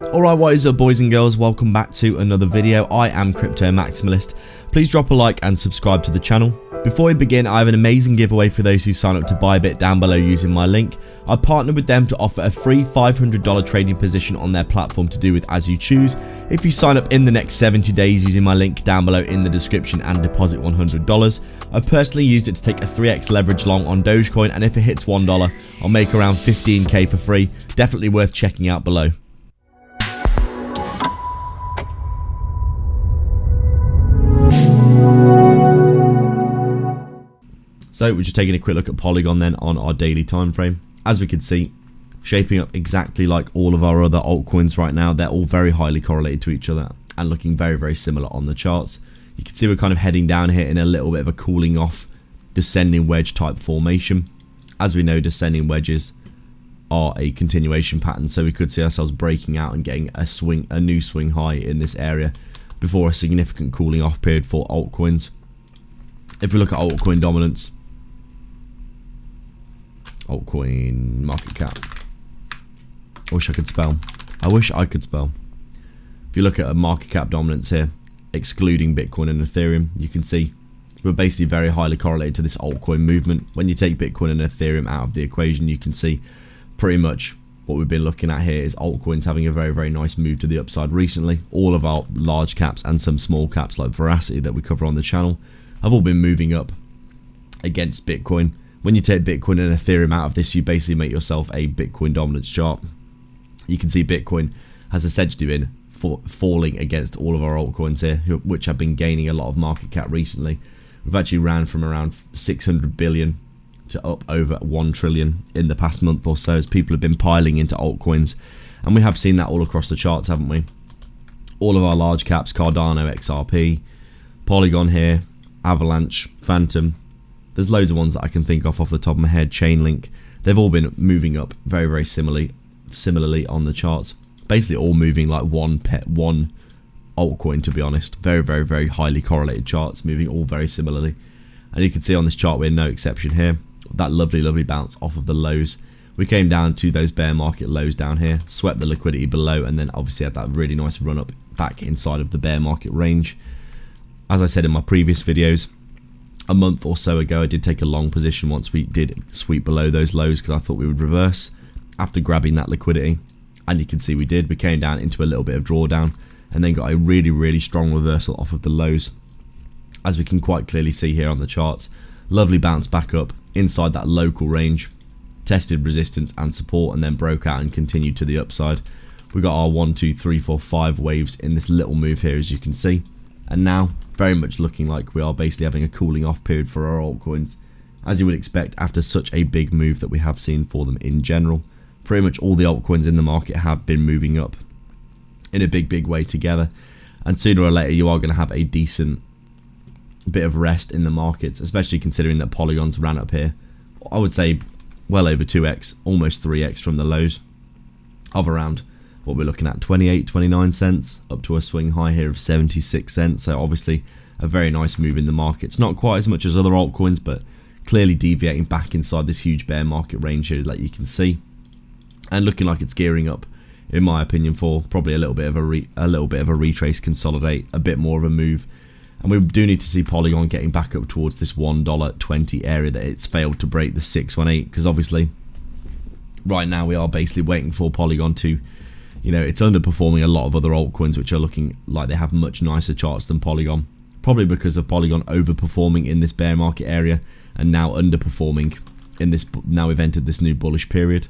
Alright, what is up boys and girls, welcome back to another video. I am Crypto Maximalist. Please drop a like and subscribe to the channel. Before we begin, I have an amazing giveaway for those who sign up to ByBit down below using my link. I partnered with them to offer a free $500 trading position on their platform to do with as you choose. If you sign up in the next 70 days using my link down below in the description and deposit $100. I personally used it to take a 3x leverage long on Dogecoin, and if it hits $1, I'll make around 15k for free. Definitely worth checking out below. So we're just taking a quick look at Polygon then on our daily time frame. As we can see, shaping up exactly like all of our other altcoins right now. They're all very highly correlated to each other and looking very, very similar on the charts. You can see we're kind of heading down here in a little bit of a cooling off descending wedge type formation. As we know, descending wedges are a continuation pattern, so we could see ourselves breaking out and getting a new swing high in this area before a significant cooling off period for altcoins. If we look at altcoin dominance, altcoin market cap. I wish I could spell. If you look at a market cap dominance here, excluding Bitcoin and Ethereum, you can see we're basically very highly correlated to this altcoin movement. When you take Bitcoin and Ethereum out of the equation, you can see pretty much what we've been looking at here is altcoins having a very, very nice move to the upside recently. All of our large caps and some small caps like Veracity that we cover on the channel have all been moving up against Bitcoin. When you take Bitcoin and Ethereum out of this, you basically make yourself a Bitcoin dominance chart. You can see Bitcoin has essentially been falling against all of our altcoins here, which have been gaining a lot of market cap recently. We've actually ran from around 600 billion to up over 1 trillion in the past month or so as people have been piling into altcoins. And we have seen that all across the charts, haven't we? All of our large caps, Cardano, XRP, Polygon here, Avalanche, Phantom. There's loads of ones that I can think off the top of my head. Chainlink, they've all been moving up very, very similarly on the charts. Basically all moving like one altcoin, to be honest. Very, very, very highly correlated charts, moving all very similarly. And you can see on this chart we're no exception here. That lovely, lovely bounce off of the lows. We came down to those bear market lows down here, swept the liquidity below, and then obviously had that really nice run up back inside of the bear market range. As I said in my previous videos, a month or so ago I did take a long position once we did sweep below those lows because I thought we would reverse after grabbing that liquidity, and you can see we did. We came down into a little bit of drawdown and then got a really, really strong reversal off of the lows, as we can quite clearly see here on the charts. Lovely bounce back up inside that local range, tested resistance and support, and then broke out and continued to the upside. We got our 1, 2, 3, 4, 5 waves in this little move here, as you can see. And now, very much looking like we are basically having a cooling off period for our altcoins, as you would expect after such a big move that we have seen for them in general. Pretty much all the altcoins in the market have been moving up in a big, big way together. And sooner or later, you are going to have a decent bit of rest in the markets, especially considering that Polygon's ran up here, I would say, well over 2x, almost 3x from the lows of around what we're looking at, 28-29 cents up to a swing high here of 76 cents. So obviously a very nice move in the market. It's not quite as much as other altcoins, but clearly deviating back inside this huge bear market range here that you can see, and looking like it's gearing up, in my opinion, for probably a little bit of a retrace, consolidate, a bit more of a move. And we do need to see Polygon getting back up towards this $1.20 area that it's failed to break, the 618, because obviously right now we are basically waiting for Polygon to, you know, it's underperforming a lot of other altcoins which are looking like they have much nicer charts than Polygon, probably because of Polygon overperforming in this bear market area and now underperforming in this, now we've entered this new bullish period.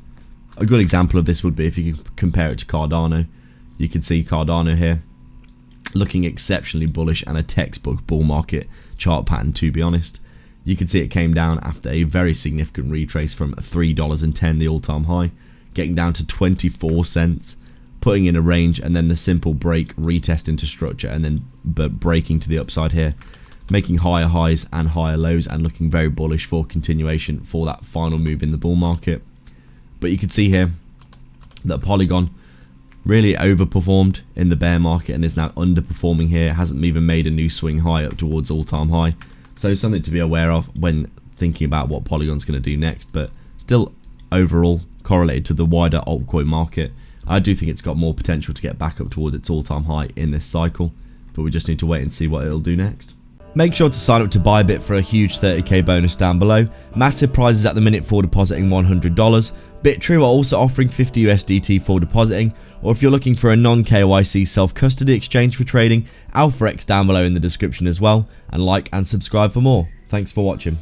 A good example of this would be if you compare it to Cardano. You can see Cardano here looking exceptionally bullish and a textbook bull market chart pattern, to be honest. You can see it came down after a very significant retrace from $3.10, the all-time high, getting down to 24 cents, putting in a range, and then the simple break, retest into structure, and then breaking to the upside here, making higher highs and higher lows, and looking very bullish for continuation for that final move in the bull market. But you can see here that Polygon really overperformed in the bear market and is now underperforming here. Hasn't even made a new swing high up towards all-time high. So something to be aware of when thinking about what Polygon's going to do next, but still overall correlated to the wider altcoin market. I do think it's got more potential to get back up towards its all-time high in this cycle, but we just need to wait and see what it'll do next. Make sure to sign up to ByBit for a huge 30k bonus down below. Massive prizes at the minute for depositing $100. Bitrue are also offering 50 USDT for depositing, or if you're looking for a non-KYC self-custody exchange for trading, AlphaX down below in the description as well, and like and subscribe for more. Thanks for watching.